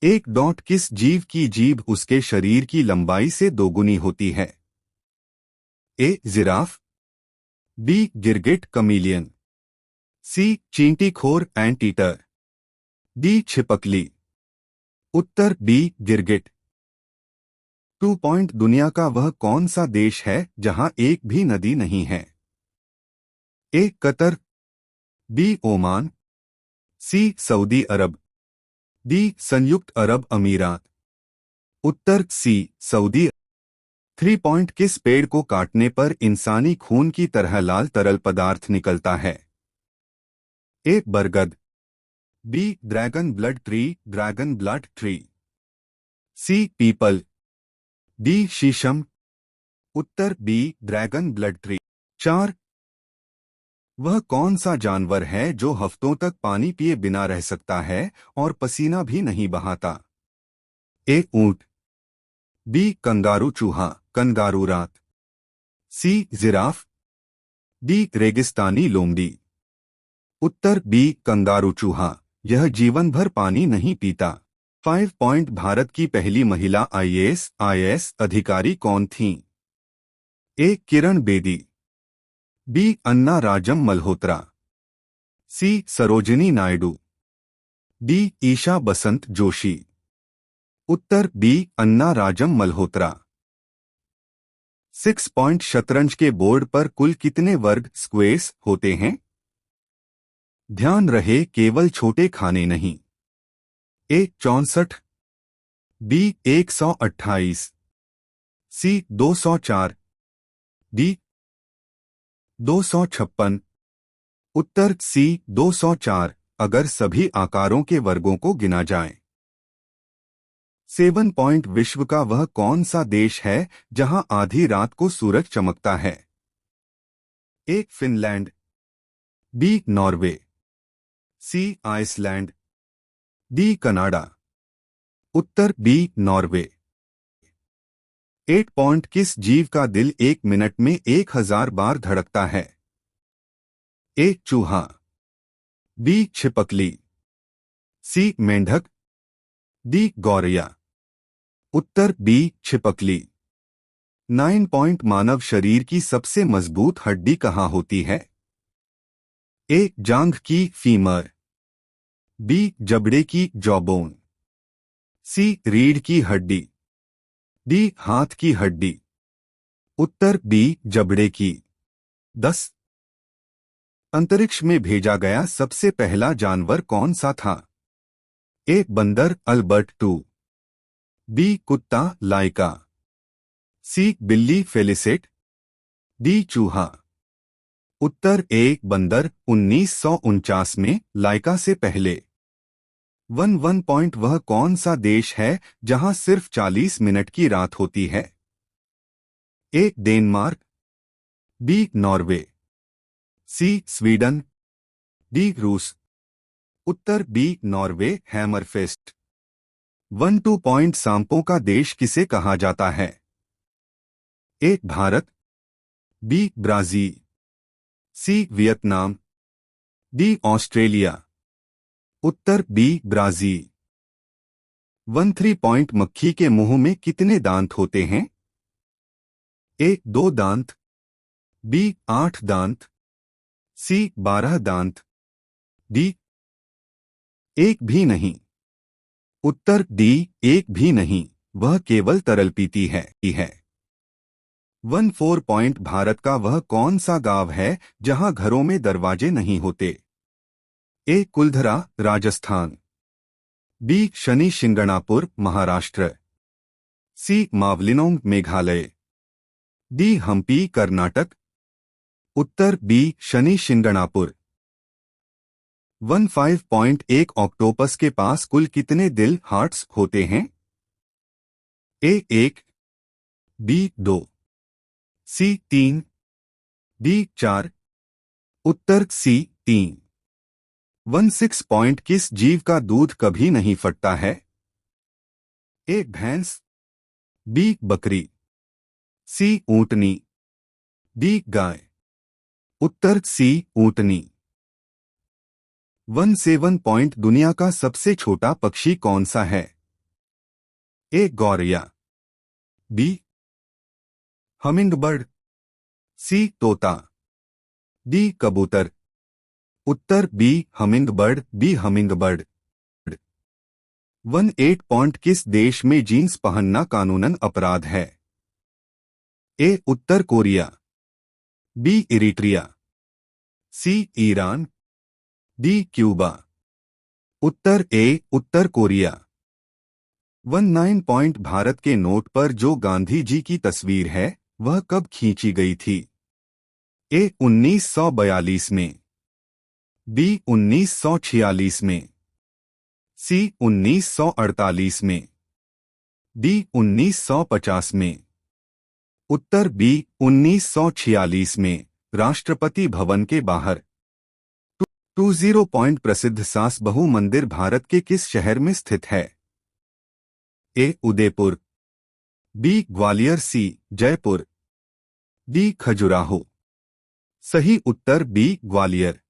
एक डॉट किस जीव की जीभ उसके शरीर की लंबाई से दोगुनी होती है? ए. Giraffe, B. गिरगिट कमीलियन, सी. चींटीखोर एंटीटर, डी. छिपकली। उत्तर बी. गिरगिट। 2 पॉइंट दुनिया का वह कौन सा देश है जहां एक भी नदी नहीं है? A. Qatar, B. Oman, C. सऊदी अरब, डी. संयुक्त अरब अमीरात। उत्तर सी. सऊदी। 3 पॉइंट किस पेड़ को काटने पर इंसानी खून की तरह लाल तरल पदार्थ निकलता है? ए. बरगद, B. Dragon blood tree, dragon blood tree, C. पीपल, डी. शीशम। उत्तर बी. Dragon blood tree. 4. वह कौन सा जानवर है जो हफ्तों तक पानी पिए बिना रह सकता है और पसीना भी नहीं बहाता? ए. ऊंट, बी. कंगारू चूहा, कंगारू रात, सी. Giraffe, D. रेगिस्तानी लोमड़ी। उत्तर बी. कंगारू चूहा। यह जीवन भर पानी नहीं पीता। 5 पॉइंट भारत की पहली महिला आईएएस अधिकारी कौन थीं? ए. किरण बेदी, बी. अन्ना राजम मल्होत्रा, सी. सरोजिनी नायडू, डी. ईशा बसंत जोशी। उत्तर बी. अन्ना राजम मल्होत्रा। 6 पॉइंट शतरंज के बोर्ड पर कुल कितने वर्ग स्क्वेयर्स होते हैं? ध्यान रहे केवल छोटे खाने नहीं। ए. 64, बी. 128, सी. 204, डी. 256। उत्तर सी. 204 अगर सभी आकारों के वर्गों को गिना जाए। 7 पॉइंट विश्व का वह कौन सा देश है जहां आधी रात को सूरज चमकता है? A. Finland, B. Norway, C. Iceland, D. Canada. उत्तर बी. नॉर्वे। 8 पॉइंट किस जीव का दिल 1 मिनट में 1000 बार धड़कता है? ए. चूहा, बी. छिपकली, सी. मेंढक, डी. गौरैया। उत्तर बी. छिपकली। 9 पॉइंट मानव शरीर की सबसे मजबूत हड्डी कहाँ होती है? ए. जांघ की फीमर, बी. जबड़े की जॉबोन, सी. रीढ़ की हड्डी, डी. हाथ की हड्डी। उत्तर बी. जबड़े की। 10. अंतरिक्ष में भेजा गया सबसे पहला जानवर कौन सा था? ए. बंदर अल्बर्ट 2, बी. कुत्ता लाइका, सी. बिल्ली फेलिसेट, डी. चूहा। उत्तर ए. बंदर 1949 में लाइका से पहले। 1 पॉइंट वह कौन सा देश है जहां सिर्फ 40 मिनट की रात होती है? A. Denmark, B. Norway, C. Sweden, D. रूस। उत्तर बी. Norway Hammerfest. 1 पॉइंट सांपों का देश किसे कहा जाता है? A. Bharat, B. Brazil, C. Vietnam, D. Australia. उत्तर बी. ब्राजील। 3 पॉइंट मक्खी के मुंह में कितने दांत होते हैं? ए. 2 दांत, बी. 8 दांत, सी. 12 दांत, डी. एक भी नहीं। उत्तर डी. एक भी नहीं, वह केवल तरल पीती है। 4 पॉइंट भारत का वह कौन सा गांव है जहां घरों में दरवाजे नहीं होते? ए. कुलधरा राजस्थान, बी. शनि शिंगणापुर महाराष्ट्र, सी. मावलिनोंग मेघालय, डी. हम्पी कर्नाटक। उत्तर बी. शनि शिंगणापुर। 5 पॉइंट एक ऑक्टोपस के पास कुल कितने दिल हार्ट्स होते हैं? ए. 1, बी. 2, सी. 3, डी. 4। उत्तर सी. 3। 6 पॉइंट किस जीव का दूध कभी नहीं फटता है? ए. भैंस, बी. बकरी, सी. ऊंटनी, डी. गाय। उत्तर सी. ऊंटनी। 7 पॉइंट दुनिया का सबसे छोटा पक्षी कौन सा है? ए गौरैया, बी हमिंगबर्ड, सी तोता, डी कबूतर। उत्तर B hummingbird, B hummingbird. 18 point किस देश में जीन्स पहनना कानूनन अपराध है? ए उत्तर Korea, B Eritrea, C Iran, D Cuba. उत्तर ए उत्तर कोरिया। 19 पॉइंट भारत के नोट पर जो गांधी जी की तस्वीर है वह कब खींची गई थी? ए 1942 में, बी 1946 में, सी 1948 में, डी 1950 में। उत्तर बी 1946 में, राष्ट्रपति भवन के बाहर। 20 पॉइंट प्रसिद्ध सास बहू मंदिर भारत के किस शहर में स्थित है? ए उदयपुर, बी ग्वालियर, सी जयपुर, डी खजुराहो। सही उत्तर बी ग्वालियर।